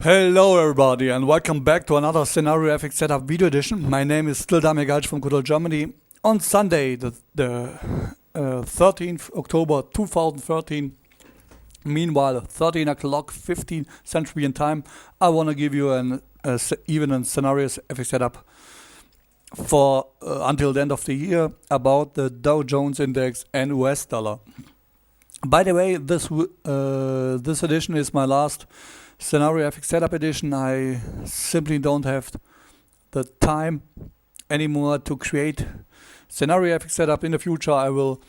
Hello everybody and welcome back to another Scenario FX Setup video edition. My name is still Damir Galch from good old Germany. On Sunday, the 13th October 2013, meanwhile 13 o'clock 15 Central European time, I want to give you an even a Scenario FX Setup for until the end of the year about the Dow Jones Index and US dollar. By the way, this edition is my last Scenario FX Setup edition. I simply don't have the time anymore to create Scenario FX Setup. In the future, I will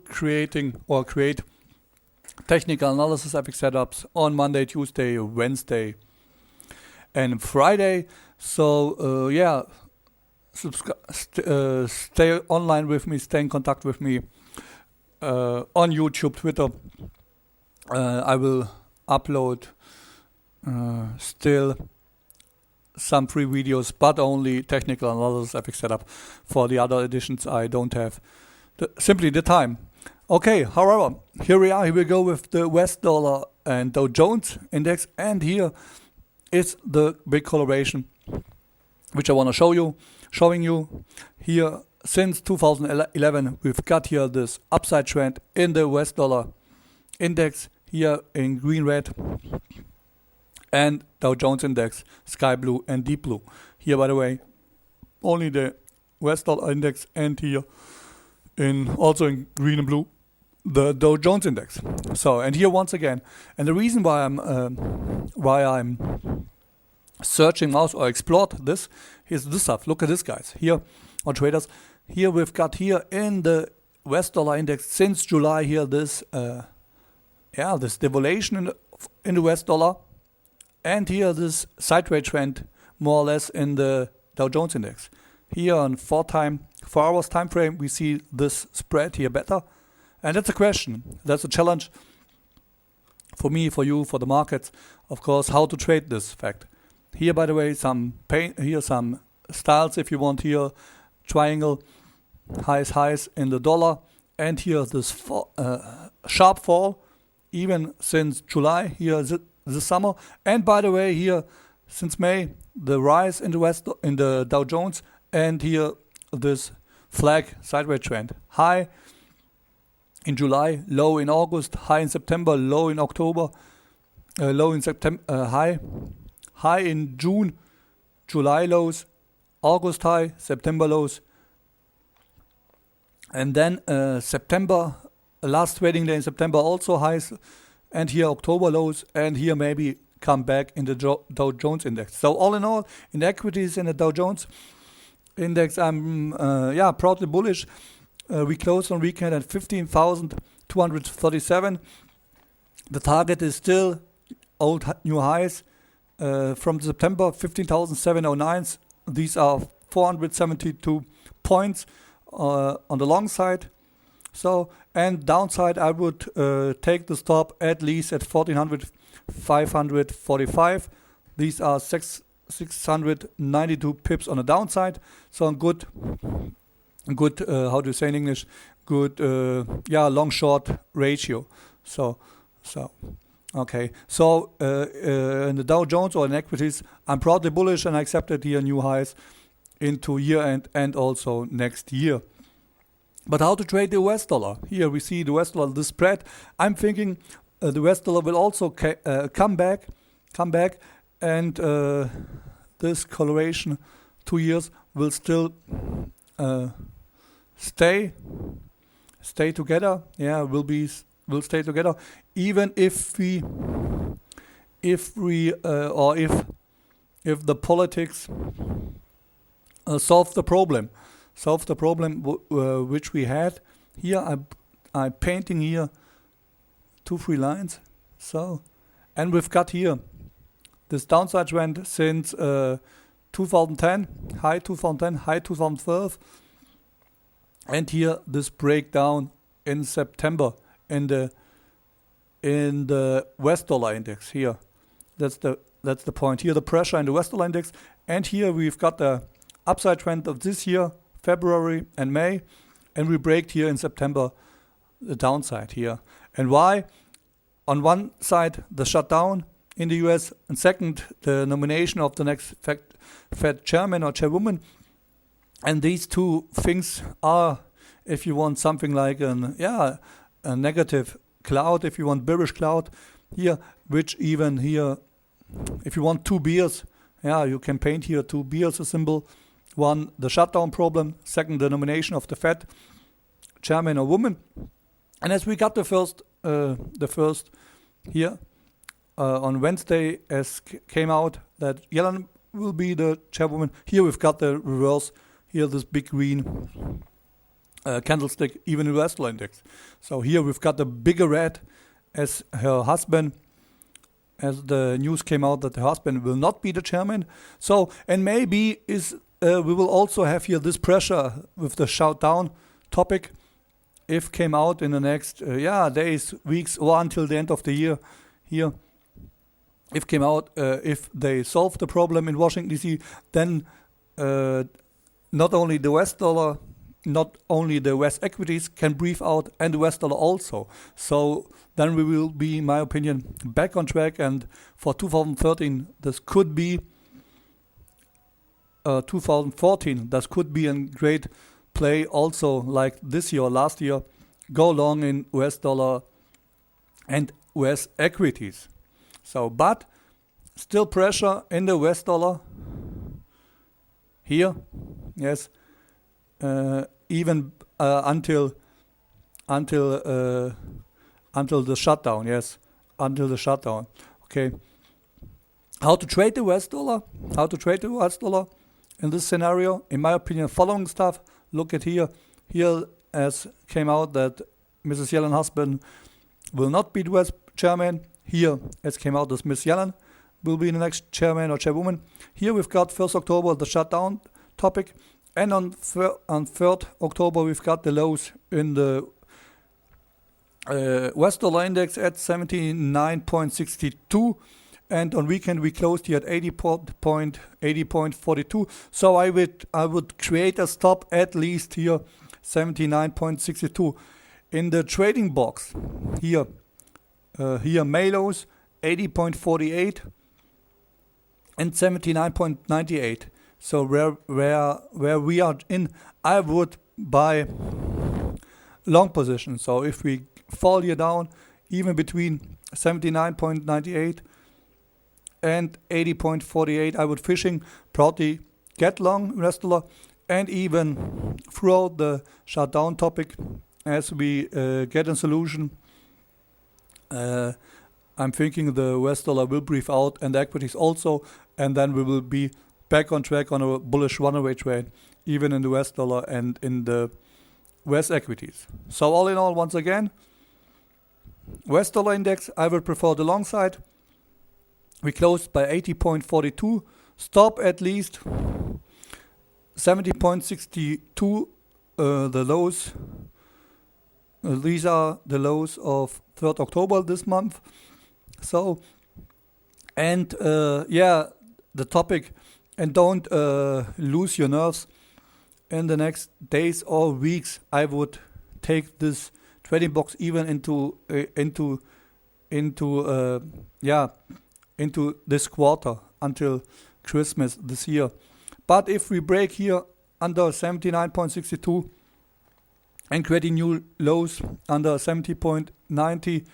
create technical analysis FX setups on Monday, Tuesday, Wednesday, and Friday. So stay online with me, stay in contact with me on YouTube, Twitter. I will upload still some free videos, but only technical analysis FX setup. For the other editions, I don't have simply the time. Okay, however, here we are. Here we go with the US dollar and Dow Jones Index, and here is the big coloration, which I want to showing you here. Since 2011, we've got here this upside trend in the US dollar index here in green, red, and Dow Jones Index sky blue and deep blue. Here, by the way, only the US dollar index, and here also in green and blue the Dow Jones Index. So, and here once again, and the reason why I'm searching out or explored this is this stuff. Look at this, guys. Here on traders, here we've got here in the US dollar index since July here this this devaluation in the US dollar, and here this sideways trend more or less in the Dow Jones Index. Here on 4 hours time frame, we see this spread here better, and that's a question, that's a challenge for me, for you, for the markets, of course, how to trade this fact. Here, by the way, some styles if you want. Here triangle, highs in the dollar, and here this sharp fall even since July here this summer. And by the way, here since May, the rise in the Dow Jones, and here this flag sideways trend. High in July, low in August, high in September, low in October, low in September, high in June, July lows, August high, September lows, and then September, last trading day in September also highs, and here October lows, and here maybe come back in the Dow Jones Index. So all in all, in the equities in the Dow Jones Index, I'm proudly bullish. We closed on weekend at 15,237. The target is still old new highs from September, 15,709. These are 472 points on the long side. So, and downside, I would take the stop at least at 14,545. These are 692 pips on the downside. So a good how do you say in English? Good long short ratio. So okay. So in the Dow Jones or in equities, I'm proudly bullish, and I accepted here new highs into year end and also next year. But how to trade the US dollar? Here we see the US dollar, the spread. I'm thinking the US dollar will also come back, and this coloration 2 years will still stay together. Yeah, will stay together, even if the politics solve the problem. Which we had here. I'm painting here 2 free lines. So, and we've got here this downside trend since 2010, high 2012, and here this breakdown in September in the US dollar index. Here, that's the point. Here the pressure in the US dollar index, and here we've got the upside trend of this year, February and May, and we break here in September the downside here. And why? on one side, the shutdown in the US, and second, the nomination of the next Fed chairman or chairwoman. And these two things are, if you want something like a negative cloud, if you want bearish cloud here, which even here, if you want two bears, you can paint here two bears, a symbol. One, the shutdown problem. Second, the nomination of the Fed chairman or woman. And as we got the first here on Wednesday, as came out that Yellen will be the chairwoman. Here we've got the reverse. Here this big green candlestick, even in the US dollar index. So here we've got the bigger red as her husband, as the news came out that the husband will not be the chairman. So, and maybe we will also have here this pressure with the shutdown topic, if came out in the next days, weeks, or until the end of the year here. If came out, if they solve the problem in Washington DC, then not only the US dollar, not only the US equities can breathe out, and the US dollar also. So then we will be, in my opinion, back on track. And for 2013, this could be 2014. This could be a great play also, like this year or last year. Go long in US dollar and US equities. So, but still pressure in the US dollar here. Yes. Even until the shutdown. Yes, until the shutdown. Okay. How to trade the US dollar? How to trade the US dollar in this scenario? In my opinion, following stuff. Look at here. Here, as came out that Mrs. Yellen's husband will not be the US chairman. Here, as came out that Ms. Yellen will be the next chairman or chairwoman. Here we've got 1st October, the shutdown topic. And on 3rd October, we've got the lows in the US dollar index at 79.62. And on weekend, we closed here at 80.42. So I would create a stop at least here, 79.62. In the trading box, here May lows, 80.48 and 79.98. So where we are in, I would buy long position. So if we fall here down, even between 79.98 and 80.48, I would fishing, probably get long US dollar, and even throughout the shutdown topic, as we get a solution, I'm thinking the US dollar will breathe out and the equities also, and then we will be back on track on a bullish runaway trade, even in the US dollar and in the US equities. So all in all, once again, US dollar index, I will prefer the long side. We closed by 80.42. Stop at least 70.62. The lows. These are the lows of 3rd October this month. So, and the topic. And don't lose your nerves in the next days or weeks. I would take this trading box even into this quarter until Christmas this year. But if we break here under 79.62 and creating new lows under 70.90,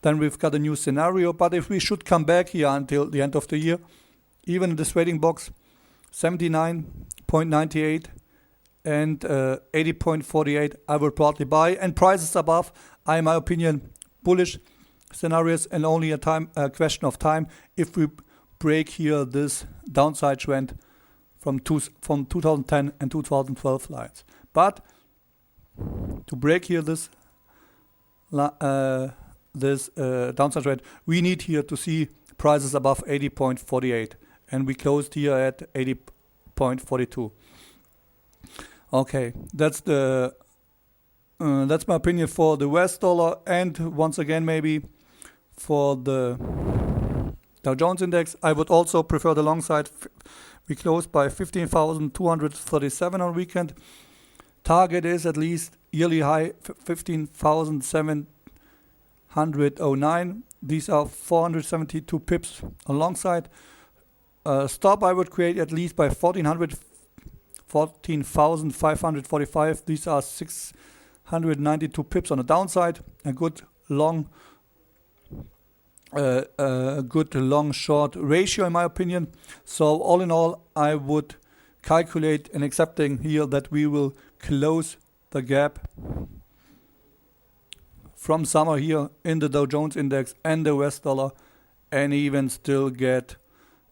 then we've got a new scenario. But if we should come back here until the end of the year, even in this trading box, 79.98 and 80.48, I will probably buy. And prices above are, in my opinion, bullish scenarios, and only a question of time if we break here this downside trend from 2010 and 2012 lines. But to break here this downside trend, we need here to see prices above 80.48. And we closed here at 80.42. Okay, that's my opinion for the US dollar, and once again maybe for the Dow Jones Index. I would also prefer the long side. We closed by 15,237 on weekend. Target is at least yearly high 15,700 1409. These are 472 pips on long side. Stop I would create at least by 14,545. These are 692 pips on the downside. A good long short ratio in my opinion. So all in all, I would calculate and accepting here that we will close the gap from summer here in the Dow Jones Index and the US dollar, and even still get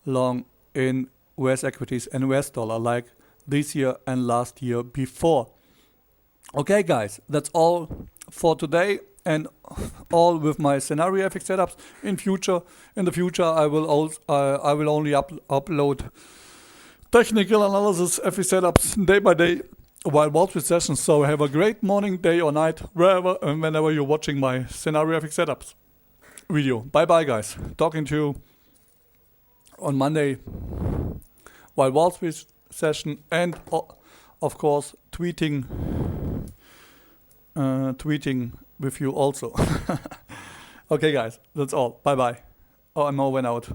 long in US equities and US dollar like this year and last year before. Okay guys, that's all for today, and all with my scenario FX setups. In the future I will only upload technical analysis FX setups day by day while Wall Street sessions. So have a great morning, day or night, wherever and whenever you're watching my scenario FX setups video. Bye bye guys. Talking to you on Monday while Wall Street session, and of course tweeting with you also. Okay guys, that's all. Bye bye. Oh, I'm over and out.